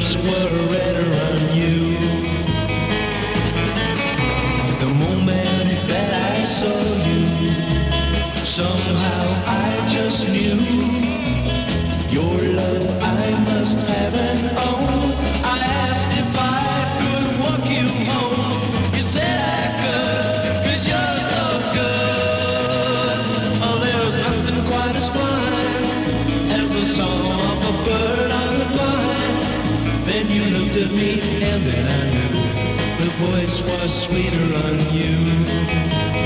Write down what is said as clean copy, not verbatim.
lips were redder on you. The moment that I saw you, somehow I just knew your love I must have and own. I asked if I could walk you home. You said I could, 'cause you're so good. Oh, there's nothing quite as fine as the song of a bird on the vine. Then you looked at me and then I knew the voice was sweeter on you.